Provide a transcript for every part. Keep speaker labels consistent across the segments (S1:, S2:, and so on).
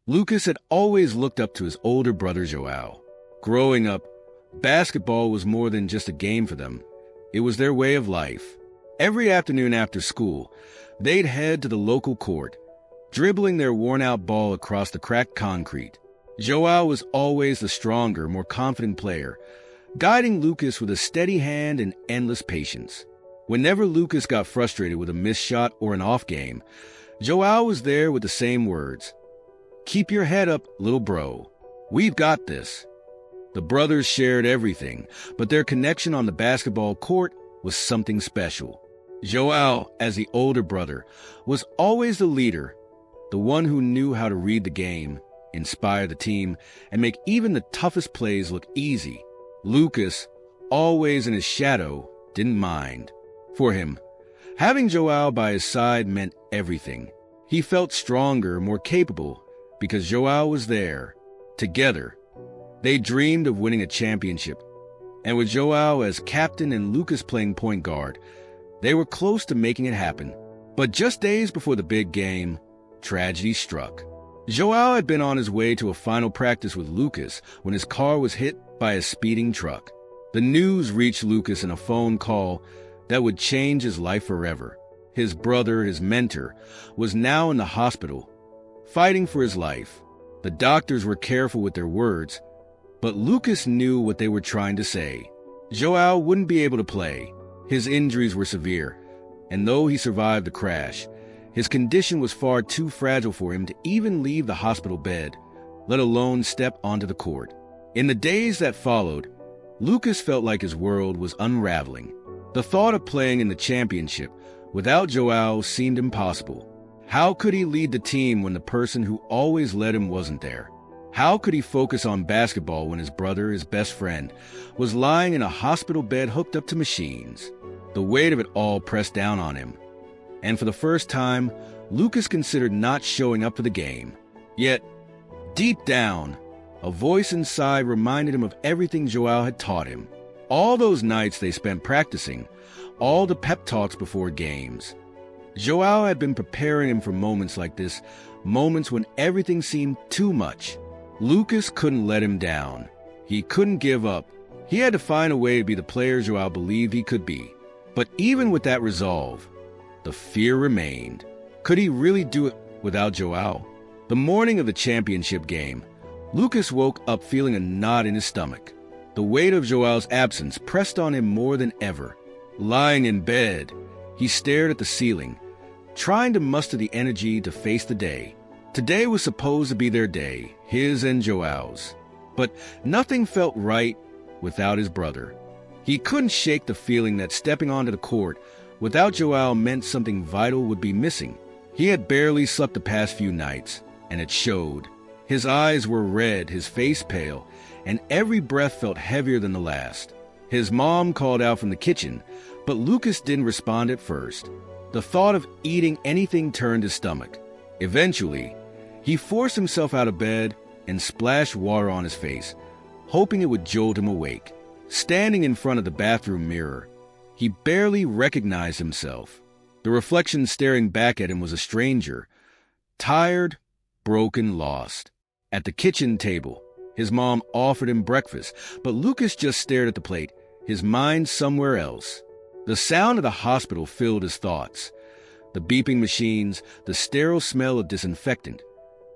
S1: Lucas had always looked up to his older brother Joao. Growing up, basketball was more than just a game for them. It was their way of life. Every afternoon after school, they'd head to the local court, dribbling their worn-out ball across the cracked concrete. Joao was always the stronger, more confident player, guiding Lucas with a steady hand and endless patience. Whenever Lucas got frustrated with a missed shot or an off game, Joao was there with the same words. "Keep your head up, little bro. We've got this." The brothers shared everything, but their connection on the basketball court was something special. Joao, as the older brother, was always the leader, the one who knew how to read the game, inspire the team, and make even the toughest plays look easy. Lucas, always in his shadow, didn't mind. For him, having Joao by his side meant everything. He felt stronger, more capable, because Joao was there. Together, they dreamed of winning a championship. And with Joao as captain and Lucas playing point guard, they were close to making it happen. But just days before the big game, tragedy struck. Joao had been on his way to a final practice with Lucas when his car was hit by a speeding truck. The news reached Lucas in a phone call that would change his life forever. His brother, his mentor, was now in the hospital, fighting for his life. The doctors were careful with their words, but Lucas knew what they were trying to say. Joao wouldn't be able to play. His injuries were severe, and though he survived the crash, his condition was far too fragile for him to even leave the hospital bed, let alone step onto the court. In the days that followed, Lucas felt like his world was unraveling. The thought of playing in the championship without Joao seemed impossible. How could he lead the team when the person who always led him wasn't there? How could he focus on basketball when his brother, his best friend, was lying in a hospital bed hooked up to machines? The weight of it all pressed down on him. And for the first time, Lucas considered not showing up for the game. Yet, deep down, a voice inside reminded him of everything Joao had taught him. All those nights they spent practicing, all the pep talks before games. Joao had been preparing him for moments like this, moments when everything seemed too much. Lucas couldn't let him down. He couldn't give up. He had to find a way to be the player Joao believed he could be. But even with that resolve, the fear remained. Could he really do it without Joao? The morning of the championship game, Lucas woke up feeling a knot in his stomach. The weight of Joao's absence pressed on him more than ever. Lying in bed, he stared at the ceiling, trying to muster the energy to face the day. Today was supposed to be their day, his and Joao's. But nothing felt right without his brother. He couldn't shake the feeling that stepping onto the court without Joao meant something vital would be missing. He had barely slept the past few nights, and it showed. His eyes were red, his face pale, and every breath felt heavier than the last. His mom called out from the kitchen, but Lucas didn't respond at first. The thought of eating anything turned his stomach. Eventually, he forced himself out of bed and splashed water on his face, hoping it would jolt him awake. Standing in front of the bathroom mirror, he barely recognized himself. The reflection staring back at him was a stranger, tired, broken, lost. At the kitchen table, his mom offered him breakfast, but Lucas just stared at the plate, his mind somewhere else. The sound of the hospital filled his thoughts. The beeping machines, the sterile smell of disinfectant.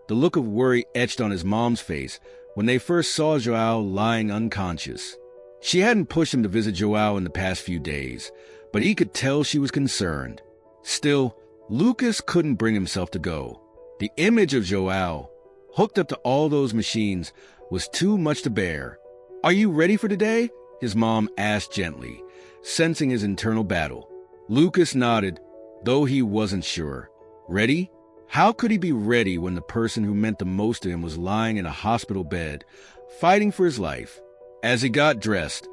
S1: The look of worry etched on his mom's face when they first saw Joao lying unconscious. She hadn't pushed him to visit Joao in the past few days, but he could tell she was concerned. Still, Lucas couldn't bring himself to go. The image of Joao, hooked up to all those machines, was too much to bear. "Are you ready for today?" his mom asked gently, sensing his internal battle. Lucas nodded, though he wasn't sure. Ready? How could he be ready when the person who meant the most to him was lying in a hospital bed, fighting for his life? As he got dressed,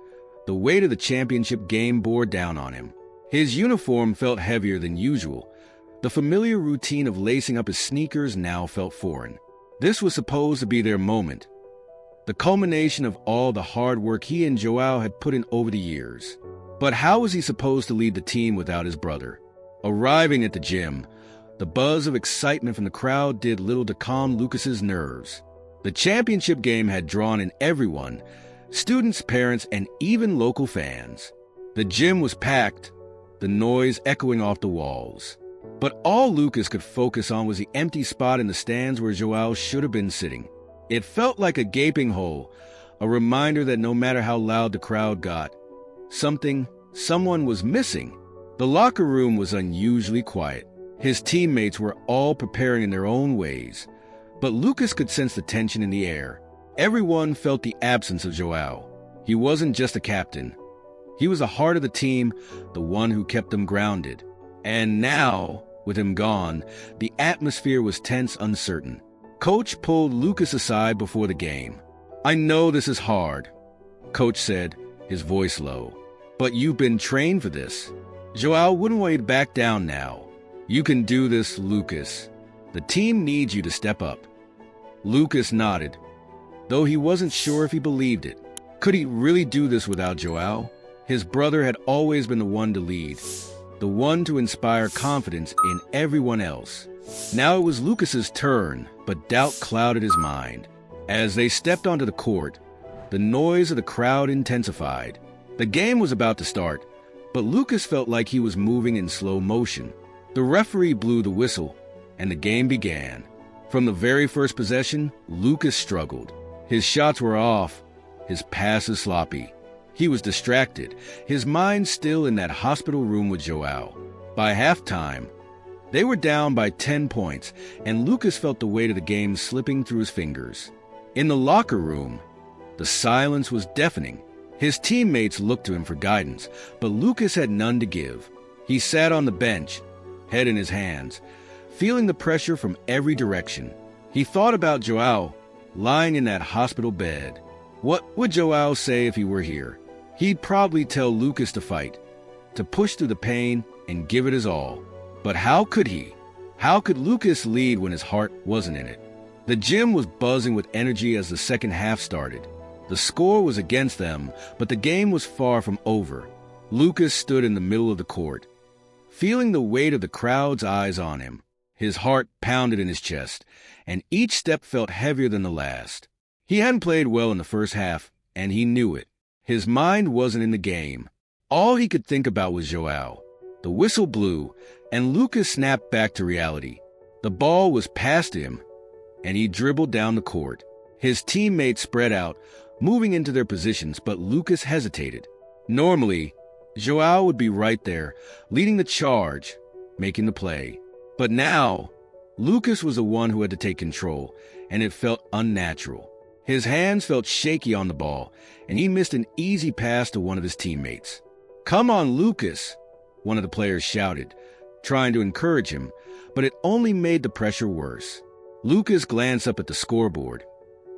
S1: the weight of the championship game bore down on him. His uniform felt heavier than usual. The familiar routine of lacing up his sneakers now felt foreign. This was supposed to be their moment, the culmination of all the hard work he and Joao had put in over the years. But how was he supposed to lead the team without his brother? Arriving at the gym, The buzz of excitement from the crowd did little to calm Lucas's nerves. The championship game had drawn in everyone, students, parents, and even local fans. The gym was packed, the noise echoing off the walls. But all Lucas could focus on was the empty spot in the stands where Joao should have been sitting. It felt like a gaping hole, a reminder that no matter how loud the crowd got, someone was missing. The locker room was unusually quiet. His teammates were all preparing in their own ways, but Lucas could sense the tension in the air. Everyone felt the absence of Joao. He wasn't just a captain. He was the heart of the team, the one who kept them grounded. And now, with him gone, the atmosphere was tense, uncertain. Coach pulled Lucas aside before the game. "I know this is hard," Coach said, his voice low. "But you've been trained for this." Joao wouldn't want you to back down now. "You can do this, Lucas. The team needs you to step up." Lucas nodded, though he wasn't sure if he believed it. Could he really do this without Joao? His brother had always been the one to lead, the one to inspire confidence in everyone else. Now it was Lucas's turn, but doubt clouded his mind. As they stepped onto the court, the noise of the crowd intensified. The game was about to start, but Lucas felt like he was moving in slow motion. The referee blew the whistle, and the game began. From the very first possession, Lucas struggled. His shots were off, his passes sloppy. He was distracted, his mind still in that hospital room with Joao. By halftime, they were down by 10 points, and Lucas felt the weight of the game slipping through his fingers. In the locker room, the silence was deafening. His teammates looked to him for guidance, but Lucas had none to give. He sat on the bench, head in his hands, feeling the pressure from every direction. He thought about Joao, lying in that hospital bed. What would Joao say if he were here? He'd probably tell Lucas to fight, to push through the pain and give it his all. But how could he? How could Lucas lead when his heart wasn't in it? The gym was buzzing with energy as the second half started. The score was against them, but the game was far from over. Lucas stood in the middle of the court, feeling the weight of the crowd's eyes on him. His heart pounded in his chest, and each step felt heavier than the last. He hadn't played well in the first half, and he knew it. His mind wasn't in the game. All he could think about was Joao. The whistle blew, and Lucas snapped back to reality. The ball was past him, and he dribbled down the court. His teammates spread out, moving into their positions, but Lucas hesitated. Normally, Joao would be right there, leading the charge, making the play. But now, Lucas was the one who had to take control, and it felt unnatural. His hands felt shaky on the ball, and he missed an easy pass to one of his teammates. "Come on, Lucas," one of the players shouted, trying to encourage him, but it only made the pressure worse. Lucas glanced up at the scoreboard,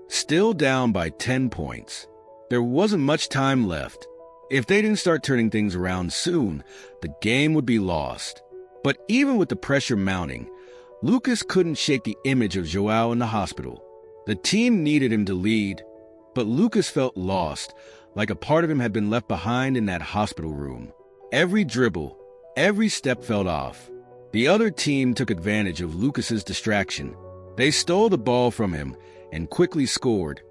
S1: still down by 10 points. There wasn't much time left. If they didn't start turning things around soon, the game would be lost. But even with the pressure mounting, Lucas couldn't shake the image of Joao in the hospital. The team needed him to lead, but Lucas felt lost, like a part of him had been left behind in that hospital room. Every dribble, every step felt off. The other team took advantage of Lucas's distraction. They stole the ball from him and quickly scored,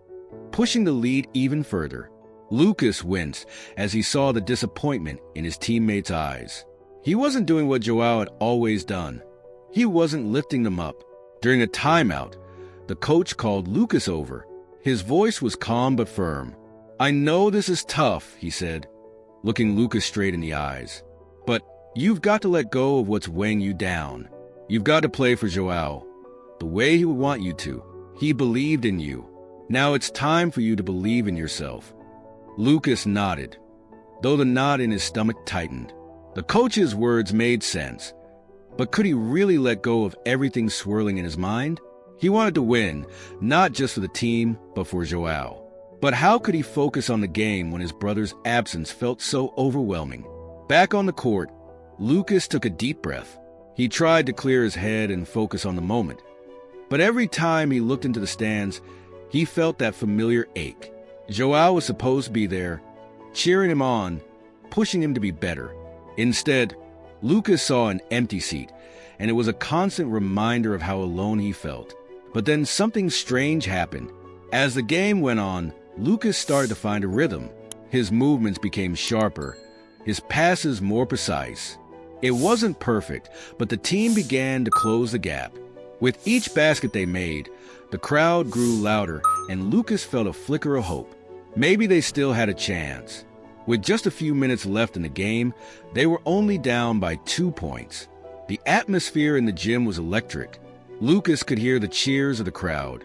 S1: pushing the lead even further. Lucas winced as he saw the disappointment in his teammates' eyes. He wasn't doing what Joao had always done. He wasn't lifting them up. During a timeout, the coach called Lucas over. His voice was calm but firm. "I know this is tough," he said, looking Lucas straight in the eyes. "But you've got to let go of what's weighing you down. You've got to play for Joao the way he would want you to. He believed in you. Now it's time for you to believe in yourself." Lucas nodded, though the knot in his stomach tightened. The coach's words made sense, but could he really let go of everything swirling in his mind? He wanted to win, not just for the team, but for Joao. But how could he focus on the game when his brother's absence felt so overwhelming? Back on the court, Lucas took a deep breath. He tried to clear his head and focus on the moment. But every time he looked into the stands, he felt that familiar ache. Joao was supposed to be there, cheering him on, pushing him to be better. Instead, Lucas saw an empty seat, and it was a constant reminder of how alone he felt. But then something strange happened. As the game went on, Lucas started to find a rhythm. His movements became sharper, his passes more precise. It wasn't perfect, but the team began to close the gap. With each basket they made, the crowd grew louder, and Lucas felt a flicker of hope. Maybe they still had a chance. With just a few minutes left in the game, they were only down by 2 points. The atmosphere in the gym was electric. Lucas could hear the cheers of the crowd,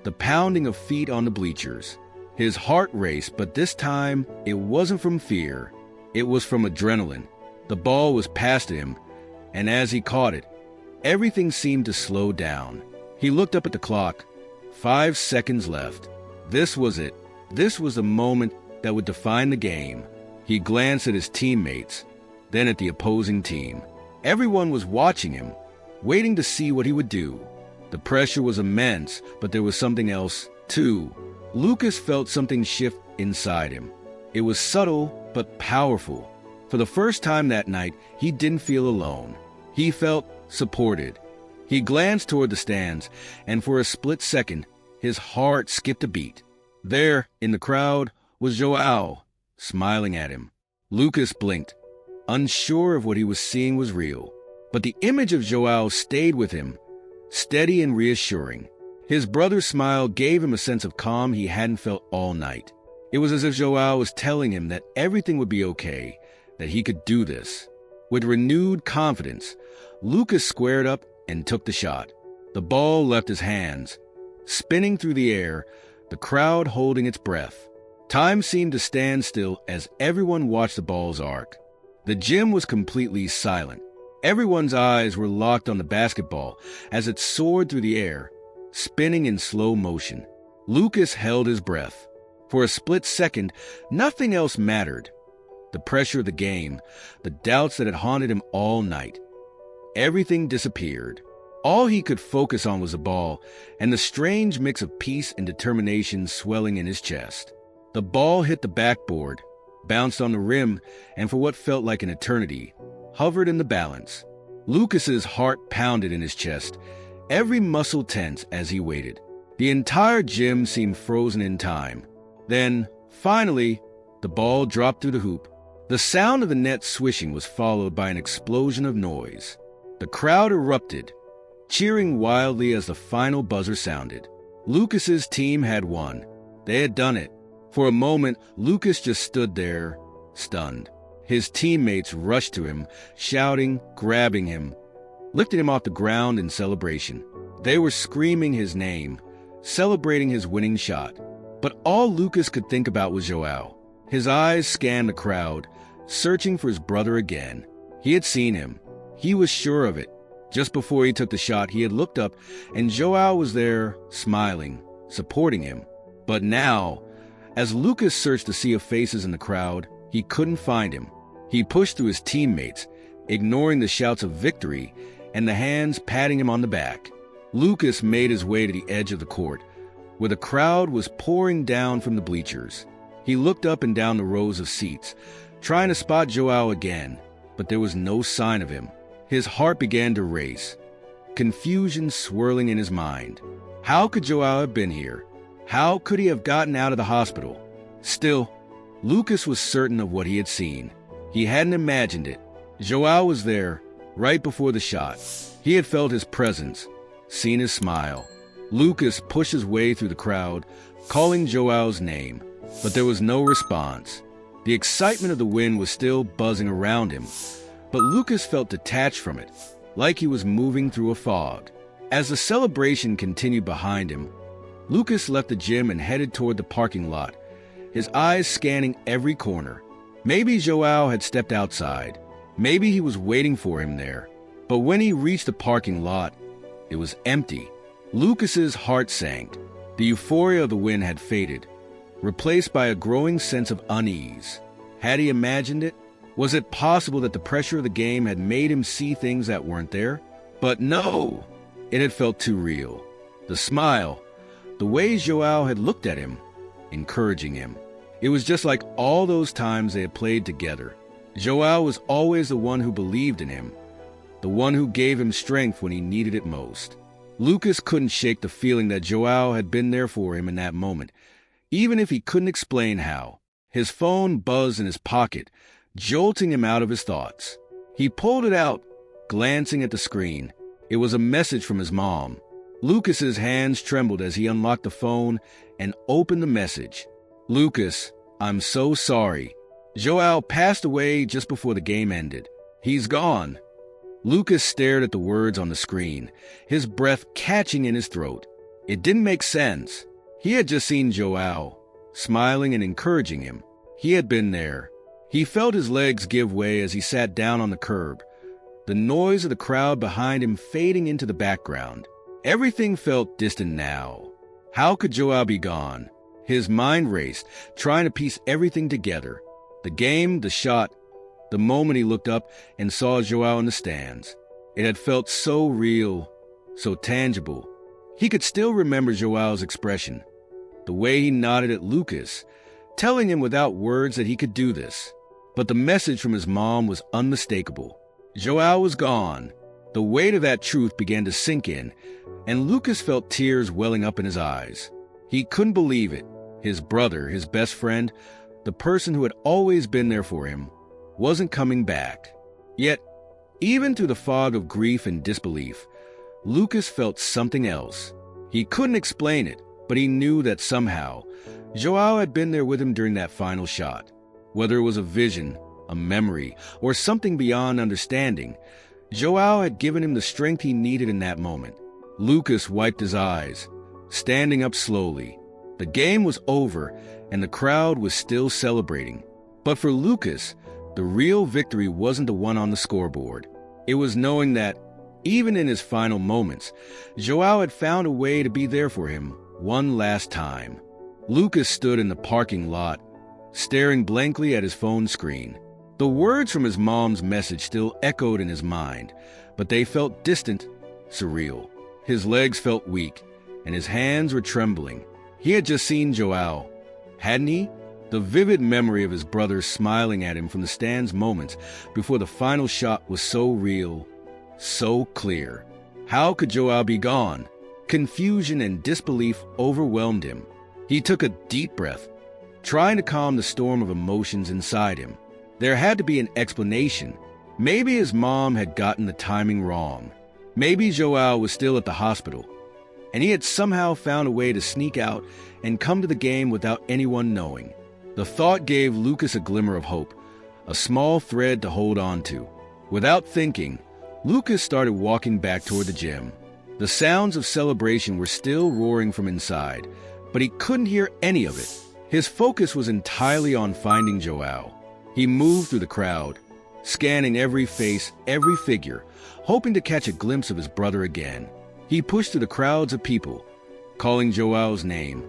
S1: the pounding of feet on the bleachers. His heart raced, but this time it wasn't from fear. It was from adrenaline. The ball was passed to him, and as he caught it, everything seemed to slow down. He looked up at the clock. 5 seconds left. This was it. This was the moment that would define the game. He glanced at his teammates, then at the opposing team. Everyone was watching him, waiting to see what he would do. The pressure was immense, but there was something else, too. Lucas felt something shift inside him. It was subtle, but powerful. For the first time that night, he didn't feel alone. He felt supported. He glanced toward the stands, and for a split second, his heart skipped a beat. There, in the crowd, was Joao, smiling at him. Lucas blinked, unsure if what he was seeing was real. But the image of Joao stayed with him, steady and reassuring. His brother's smile gave him a sense of calm he hadn't felt all night. It was as if Joao was telling him that everything would be okay, that he could do this. With renewed confidence, Lucas squared up and took the shot. The ball left his hands, spinning through the air, the crowd holding its breath. Time seemed to stand still as everyone watched the ball's arc. The gym was completely silent. Everyone's eyes were locked on the basketball as it soared through the air, spinning in slow motion. Lucas held his breath. For a split second, nothing else mattered. The pressure of the game, the doubts that had haunted him all night. Everything disappeared. All he could focus on was the ball and the strange mix of peace and determination swelling in his chest. The ball hit the backboard, bounced on the rim, and for what felt like an eternity, hovered in the balance. Lucas's heart pounded in his chest, every muscle tense as he waited. The entire gym seemed frozen in time. Then, finally, the ball dropped through the hoop. The sound of the net swishing was followed by an explosion of noise. The crowd erupted, cheering wildly as the final buzzer sounded. Lucas's team had won. They had done it. For a moment, Lucas just stood there, stunned. His teammates rushed to him, shouting, grabbing him, lifting him off the ground in celebration. They were screaming his name, celebrating his winning shot. But all Lucas could think about was Joao. His eyes scanned the crowd, searching for his brother again. He had seen him. He was sure of it. Just before he took the shot, he had looked up, and Joao was there, smiling, supporting him. But now, as Lucas searched the sea of faces in the crowd, he couldn't find him. He pushed through his teammates, ignoring the shouts of victory and the hands patting him on the back. Lucas made his way to the edge of the court, where the crowd was pouring down from the bleachers. He looked up and down the rows of seats, trying to spot Joao again, but there was no sign of him. His heart began to race, confusion swirling in his mind. How could Joao have been here? How could he have gotten out of the hospital? Still, Lucas was certain of what he had seen. He hadn't imagined it. Joao was there, right before the shot. He had felt his presence, seen his smile. Lucas pushed his way through the crowd, calling Joao's name, but there was no response. The excitement of the win was still buzzing around him, but Lucas felt detached from it, like he was moving through a fog. As the celebration continued behind him, Lucas left the gym and headed toward the parking lot, his eyes scanning every corner. Maybe Joao had stepped outside. Maybe he was waiting for him there. But when he reached the parking lot, it was empty. Lucas's heart sank. The euphoria of the win had faded, replaced by a growing sense of unease. Had he imagined it? Was it possible that the pressure of the game had made him see things that weren't there? But no! It had felt too real. The smile, the way Joao had looked at him, encouraging him. It was just like all those times they had played together. Joao was always the one who believed in him, the one who gave him strength when he needed it most. Lucas couldn't shake the feeling that João had been there for him in that moment, even if he couldn't explain how. His phone buzzed in his pocket, jolting him out of his thoughts. He pulled it out, glancing at the screen. It was a message from his mom. Lucas's hands trembled as he unlocked the phone and opened the message. "Lucas, I'm so sorry. João passed away just before the game ended. He's gone." Lucas stared at the words on the screen, his breath catching in his throat. It didn't make sense. He had just seen João, smiling and encouraging him. He had been there. He felt his legs give way as he sat down on the curb, the noise of the crowd behind him fading into the background. Everything felt distant now. How could João be gone? His mind raced, trying to piece everything together. The game, the shot, the moment he looked up and saw João in the stands. It had felt so real, so tangible. He could still remember João's expression, the way he nodded at Lucas, telling him without words that he could do this. But the message from his mom was unmistakable. João was gone. The weight of that truth began to sink in, and Lucas felt tears welling up in his eyes. He couldn't believe it. His brother, his best friend, the person who had always been there for him, wasn't coming back. Yet, even through the fog of grief and disbelief, Lucas felt something else. He couldn't explain it, but he knew that somehow, João had been there with him during that final shot. Whether it was a vision, a memory, or something beyond understanding, João had given him the strength he needed in that moment. Lucas wiped his eyes, standing up slowly. The game was over, and the crowd was still celebrating. But for Lucas, the real victory wasn't the one on the scoreboard. It was knowing that, even in his final moments, João had found a way to be there for him one last time. Lucas stood in the parking lot, staring blankly at his phone screen. The words from his mom's message still echoed in his mind, but they felt distant, surreal. His legs felt weak, and his hands were trembling. He had just seen João, hadn't he? The vivid memory of his brother smiling at him from the stands moments before the final shot was so real, so clear. How could João be gone? Confusion and disbelief overwhelmed him. He took a deep breath, trying to calm the storm of emotions inside him. There had to be an explanation. Maybe his mom had gotten the timing wrong. Maybe João was still at the hospital, and he had somehow found a way to sneak out and come to the game without anyone knowing. The thought gave Lucas a glimmer of hope, a small thread to hold on to. Without thinking, Lucas started walking back toward the gym. The sounds of celebration were still roaring from inside, but he couldn't hear any of it. His focus was entirely on finding João. He moved through the crowd, scanning every face, every figure, hoping to catch a glimpse of his brother again. He pushed through the crowds of people, calling João's name,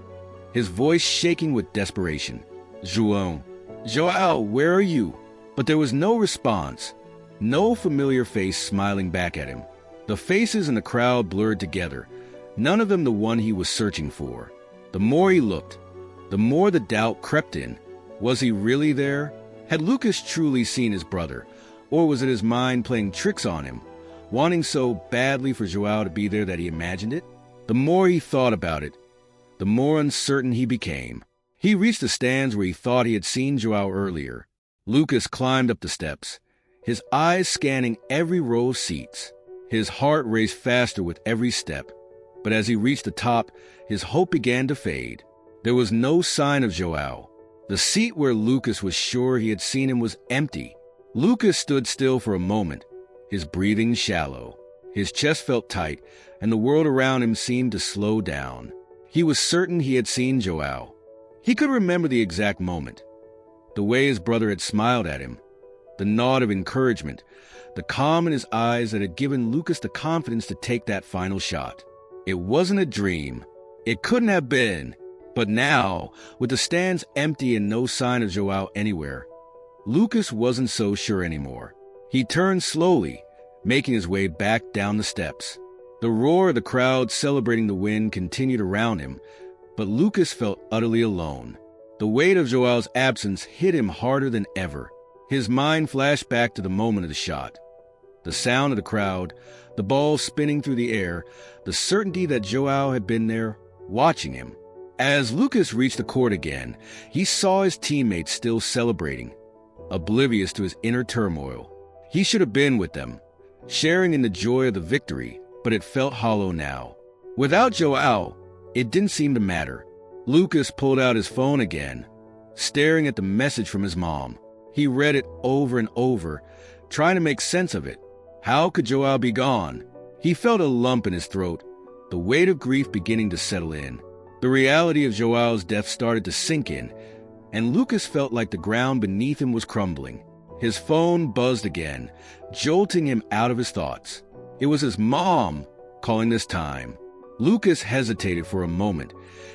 S1: his voice shaking with desperation. "João, João, where are you?" But there was no response, no familiar face smiling back at him. The faces in the crowd blurred together, none of them the one he was searching for. The more he looked, the more the doubt crept in. Was he really there? Had Lucas truly seen his brother, or was it his mind playing tricks on him, wanting so badly for João to be there that he imagined it? The more he thought about it, the more uncertain he became. He reached the stands where he thought he had seen João earlier. Lucas climbed up the steps, his eyes scanning every row of seats. His heart raced faster with every step, but as he reached the top, his hope began to fade. There was no sign of João. The seat where Lucas was sure he had seen him was empty. Lucas stood still for a moment, his breathing shallow. His chest felt tight, and the world around him seemed to slow down. He was certain he had seen João. He could remember the exact moment, the way his brother had smiled at him, the nod of encouragement, the calm in his eyes that had given Lucas the confidence to take that final shot. It wasn't a dream. It couldn't have been. But now, with the stands empty and no sign of João anywhere, Lucas wasn't so sure anymore. He turned slowly, making his way back down the steps. The roar of the crowd celebrating the win continued around him, but Lucas felt utterly alone. The weight of João's absence hit him harder than ever. His mind flashed back to the moment of the shot, The sound of the crowd, the ball spinning through the air, the certainty that Joao had been there, watching him. As Lucas reached the court again, he saw his teammates still celebrating, oblivious to his inner turmoil. He should have been with them, sharing in the joy of the victory, but it felt hollow now. Without Joao, it didn't seem to matter. Lucas pulled out his phone again, staring at the message from his mom. He read it over and over, trying to make sense of it. How could Joao be gone? He felt a lump in his throat, the weight of grief beginning to settle in. The reality of Joao's death started to sink in, and Lucas felt like the ground beneath him was crumbling. His phone buzzed again, jolting him out of his thoughts. It was his mom calling this time. Lucas hesitated for a moment,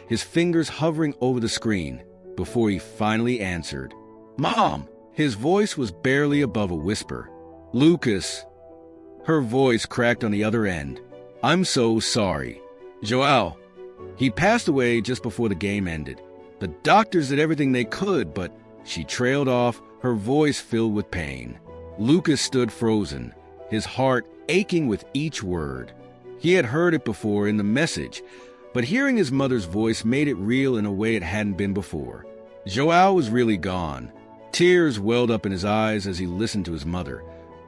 S1: his fingers hovering over the screen, before he finally answered. "Mom!" His voice was barely above a whisper. "Lucas." Her voice cracked on the other end. "I'm so sorry. Joao, he passed away just before the game ended. The doctors did everything they could, but..." She trailed off, her voice filled with pain. Lucas stood frozen, his heart aching with each word. He had heard it before in the message, but hearing his mother's voice made it real in a way it hadn't been before. Joao was really gone. Tears welled up in his eyes as he listened to his mother,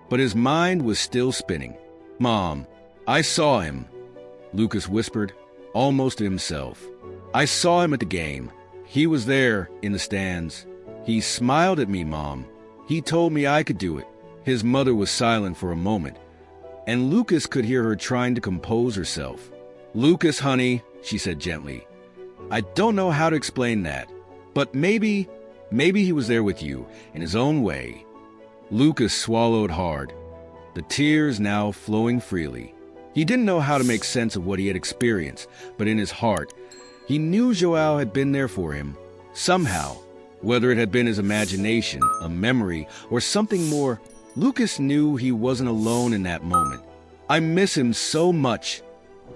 S1: but his mind was still spinning. "Mom, I saw him," Lucas whispered, almost to himself. "I saw him at the game. He was there in the stands. He smiled at me, Mom. He told me I could do it." His mother was silent for a moment, and Lucas could hear her trying to compose herself. "Lucas, honey," she said gently, "I don't know how to explain that, but maybe he was there with you, in his own way." Lucas swallowed hard, the tears now flowing freely. He didn't know how to make sense of what he had experienced, but in his heart, he knew Joao had been there for him, somehow. Whether it had been his imagination, a memory, or something more, Lucas knew he wasn't alone in that moment. "I miss him so much,"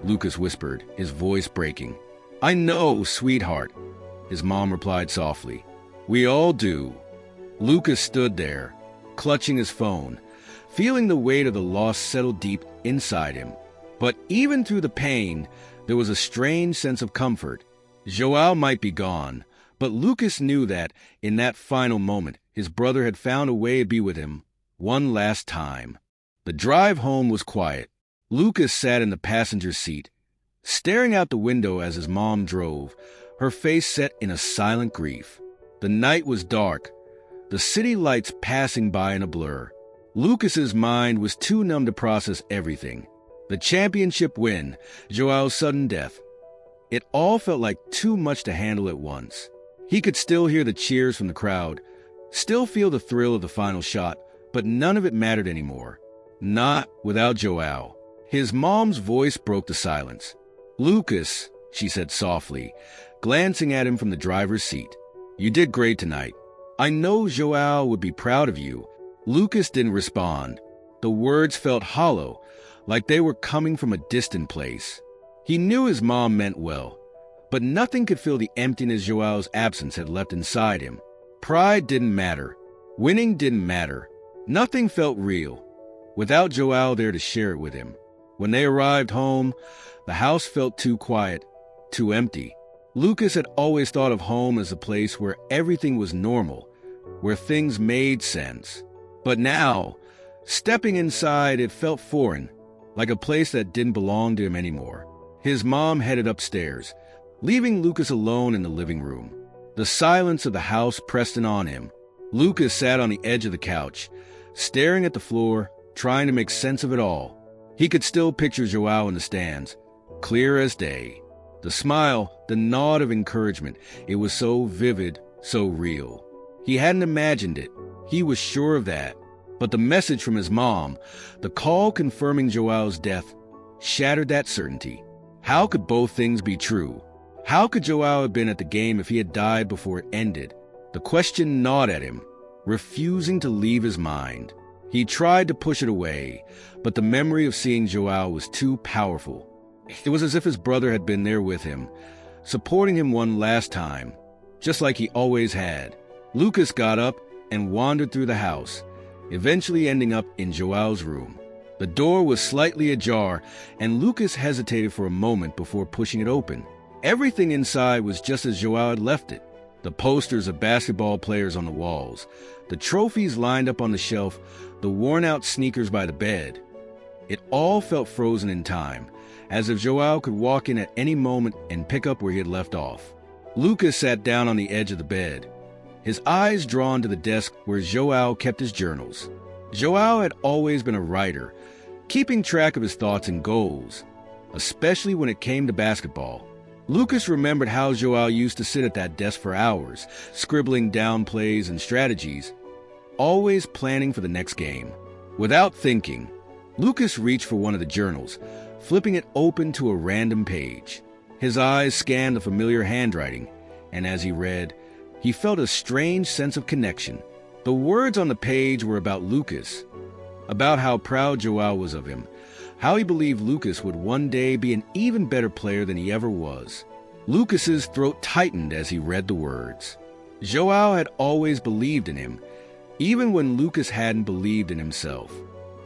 S1: Lucas whispered, his voice breaking. "I know, sweetheart," his mom replied softly. "We all do." Lucas stood there, clutching his phone, feeling the weight of the loss settle deep inside him. But even through the pain, there was a strange sense of comfort. Joao might be gone, but Lucas knew that, in that final moment, his brother had found a way to be with him one last time. The drive home was quiet. Lucas sat in the passenger seat, staring out the window as his mom drove, her face set in a silent grief. The night was dark, the city lights passing by in a blur. Lucas's mind was too numb to process everything. The championship win, Joao's sudden death. It all felt like too much to handle at once. He could still hear the cheers from the crowd, still feel the thrill of the final shot, but none of it mattered anymore. Not without Joao. His mom's voice broke the silence. "Lucas," she said softly, glancing at him from the driver's seat. "You did great tonight. I know Joao would be proud of you." Lucas didn't respond. The words felt hollow, like they were coming from a distant place. He knew his mom meant well, but nothing could fill the emptiness Joao's absence had left inside him. Pride didn't matter. Winning didn't matter. Nothing felt real, without Joao there to share it with him. When they arrived home, the house felt too quiet, too empty. Lucas had always thought of home as a place where everything was normal, where things made sense. But now, stepping inside, it felt foreign, like a place that didn't belong to him anymore. His mom headed upstairs, leaving Lucas alone in the living room. The silence of the house pressed in on him. Lucas sat on the edge of the couch, staring at the floor, trying to make sense of it all. He could still picture Joao in the stands, clear as day. The smile, the nod of encouragement, it was so vivid, so real. He hadn't imagined it. He was sure of that. But the message from his mom, the call confirming Joao's death, shattered that certainty. How could both things be true? How could Joao have been at the game if he had died before it ended? The question gnawed at him, refusing to leave his mind. He tried to push it away, but the memory of seeing Joao was too powerful. It was as if his brother had been there with him, supporting him one last time, just like he always had. Lucas got up and wandered through the house, eventually ending up in Joao's room. The door was slightly ajar, and Lucas hesitated for a moment before pushing it open. Everything inside was just as Joao had left it. The posters of basketball players on the walls, the trophies lined up on the shelf, the worn-out sneakers by the bed. It all felt frozen in time, as if Joao could walk in at any moment and pick up where he had left off. Lucas sat down on the edge of the bed, his eyes drawn to the desk where Joao kept his journals. Joao had always been a writer, keeping track of his thoughts and goals, especially when it came to basketball. Lucas remembered how Joao used to sit at that desk for hours, scribbling down plays and strategies, always planning for the next game. Without thinking, Lucas reached for one of the journals, flipping it open to a random page. His eyes scanned the familiar handwriting, and as he read, he felt a strange sense of connection. The words on the page were about Lucas, about how proud Joao was of him, how he believed Lucas would one day be an even better player than he ever was. Lucas's throat tightened as he read the words. Joao had always believed in him, even when Lucas hadn't believed in himself.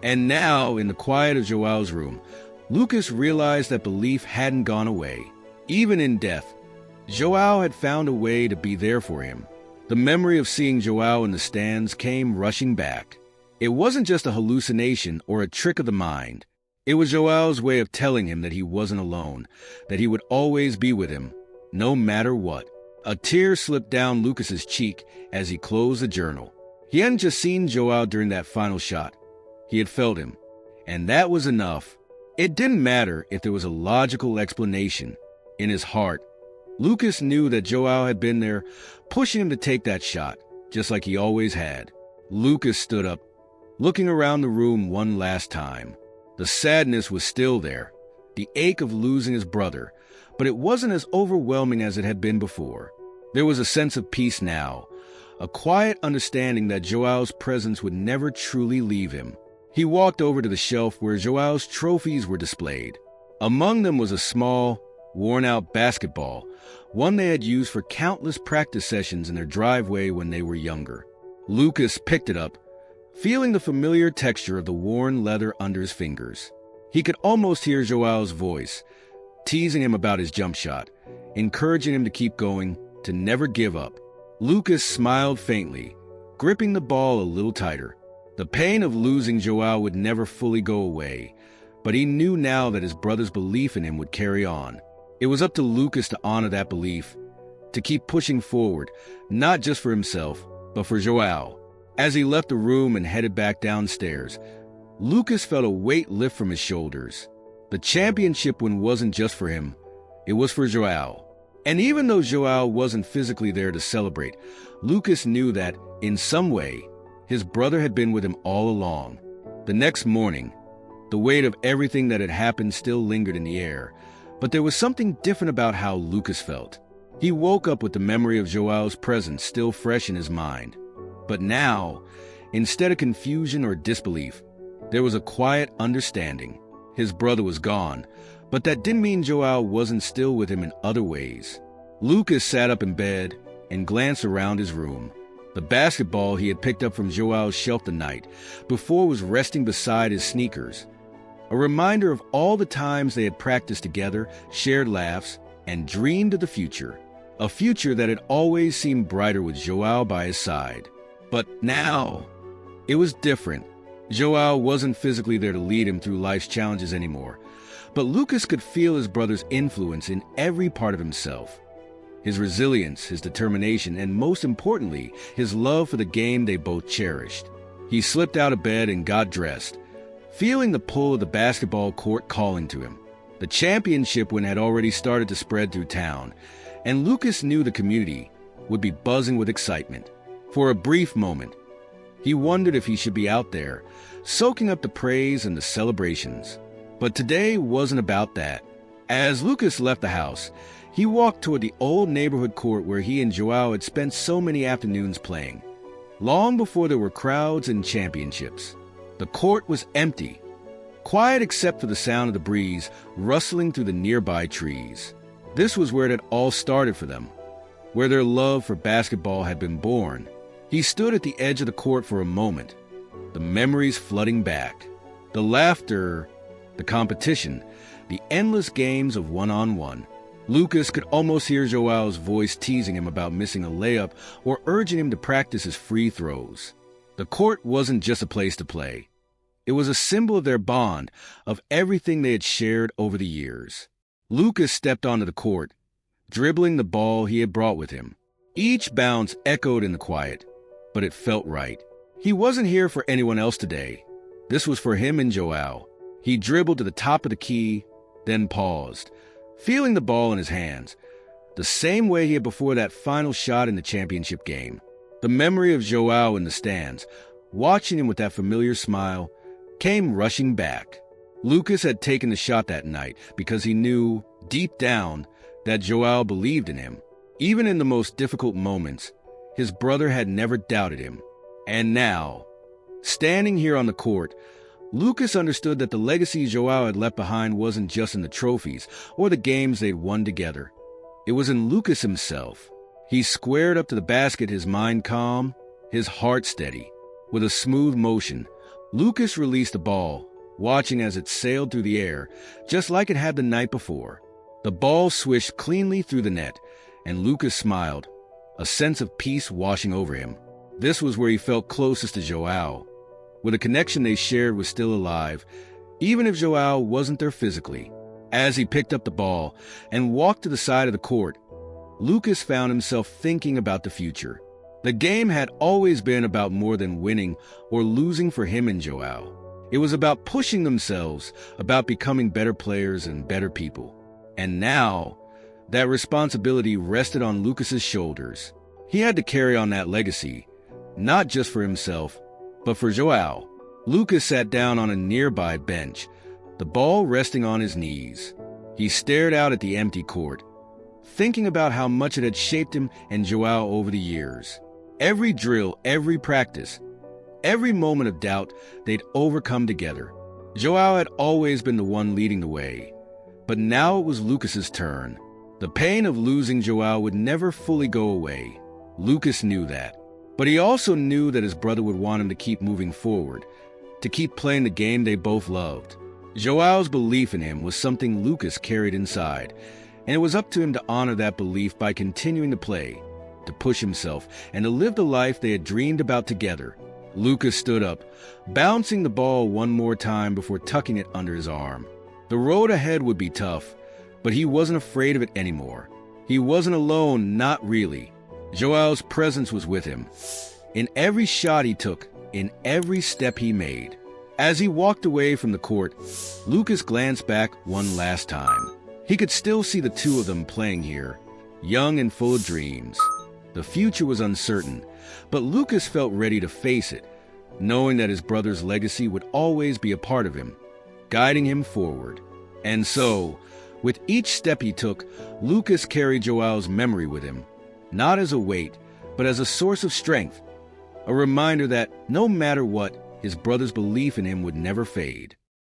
S1: And now, in the quiet of Joao's room, Lucas realized that belief hadn't gone away. Even in death, Joao had found a way to be there for him. The memory of seeing Joao in the stands came rushing back. It wasn't just a hallucination or a trick of the mind. It was Joao's way of telling him that he wasn't alone, that he would always be with him, no matter what. A tear slipped down Lucas's cheek as he closed the journal. He hadn't just seen Joao during that final shot. He had felt him, and that was enough. It didn't matter if there was a logical explanation. In his heart, Lucas knew that Joao had been there, pushing him to take that shot, just like he always had. Lucas stood up, looking around the room one last time. The sadness was still there, the ache of losing his brother, but it wasn't as overwhelming as it had been before. There was a sense of peace now, a quiet understanding that Joao's presence would never truly leave him. He walked over to the shelf where Joao's trophies were displayed. Among them was a small, worn-out basketball, one they had used for countless practice sessions in their driveway when they were younger. Lucas picked it up, feeling the familiar texture of the worn leather under his fingers. He could almost hear Joao's voice, teasing him about his jump shot, encouraging him to keep going, to never give up. Lucas smiled faintly, gripping the ball a little tighter. The pain of losing Joao would never fully go away, but he knew now that his brother's belief in him would carry on. It was up to Lucas to honor that belief, to keep pushing forward, not just for himself, but for Joao. As he left the room and headed back downstairs, Lucas felt a weight lift from his shoulders. The championship win wasn't just for him, it was for Joao. And even though Joao wasn't physically there to celebrate, Lucas knew that, in some way, his brother had been with him all along. The next morning, the weight of everything that had happened still lingered in the air, but there was something different about how Lucas felt. He woke up with the memory of Joao's presence still fresh in his mind. But now, instead of confusion or disbelief, there was a quiet understanding. His brother was gone, but that didn't mean Joao wasn't still with him in other ways. Lucas sat up in bed and glanced around his room. The basketball he had picked up from Joao's shelf the night before was resting beside his sneakers. A reminder of all the times they had practiced together, shared laughs, and dreamed of the future. A future that had always seemed brighter with Joao by his side. But now, it was different. Joao wasn't physically there to lead him through life's challenges anymore, but Lucas could feel his brother's influence in every part of himself. His resilience, his determination, and most importantly, his love for the game they both cherished. He slipped out of bed and got dressed, feeling the pull of the basketball court calling to him. The championship win had already started to spread through town, and Lucas knew the community would be buzzing with excitement. For a brief moment, he wondered if he should be out there, soaking up the praise and the celebrations. But today wasn't about that. As Lucas left the house, he walked toward the old neighborhood court where he and Joao had spent so many afternoons playing, long before there were crowds and championships. The court was empty, quiet except for the sound of the breeze rustling through the nearby trees. This was where it had all started for them, where their love for basketball had been born. He stood at the edge of the court for a moment, the memories flooding back. The laughter, the competition, the endless games of one-on-one. Lucas could almost hear Joao's voice teasing him about missing a layup or urging him to practice his free throws. The court wasn't just a place to play. It was a symbol of their bond, of everything they had shared over the years. Lucas stepped onto the court, dribbling the ball he had brought with him. Each bounce echoed in the quiet, but it felt right. He wasn't here for anyone else today. This was for him and Joao. He dribbled to the top of the key, then paused, feeling the ball in his hands, the same way he had before that final shot in the championship game. The memory of Joao in the stands, watching him with that familiar smile, came rushing back. Lucas had taken the shot that night because he knew, deep down, that Joao believed in him. Even in the most difficult moments, his brother had never doubted him. And now, standing here on the court, Lucas understood that the legacy Joao had left behind wasn't just in the trophies or the games they'd won together. It was in Lucas himself. He squared up to the basket, his mind calm, his heart steady. With a smooth motion, Lucas released the ball, watching as it sailed through the air, just like it had the night before. The ball swished cleanly through the net, and Lucas smiled, a sense of peace washing over him. This was where he felt closest to Joao, where the connection they shared was still alive, even if Joao wasn't there physically. As he picked up the ball and walked to the side of the court, Lucas found himself thinking about the future. The game had always been about more than winning or losing for him and Joao. It was about pushing themselves, about becoming better players and better people. And now, that responsibility rested on Lucas's shoulders. He had to carry on that legacy, not just for himself, but for Joao. Lucas sat down on a nearby bench, the ball resting on his knees. He stared out at the empty court, thinking about how much it had shaped him and Joao over the years. Every drill, every practice, every moment of doubt they'd overcome together. Joao had always been the one leading the way, but now it was Lucas's turn. The pain of losing Joao would never fully go away. Lucas knew that. But he also knew that his brother would want him to keep moving forward, to keep playing the game they both loved. Joao's belief in him was something Lucas carried inside, and it was up to him to honor that belief by continuing to play, to push himself, and to live the life they had dreamed about together. Lucas stood up, bouncing the ball one more time before tucking it under his arm. The road ahead would be tough, but he wasn't afraid of it anymore. He wasn't alone, not really. Joao's presence was with him, in every shot he took, in every step he made. As he walked away from the court, Lucas glanced back one last time. He could still see the two of them playing here, young and full of dreams. The future was uncertain, but Lucas felt ready to face it, knowing that his brother's legacy would always be a part of him, guiding him forward. And so, with each step he took, Lucas carried Joao's memory with him, not as a weight, but as a source of strength, a reminder that no matter what, his brother's belief in him would never fade.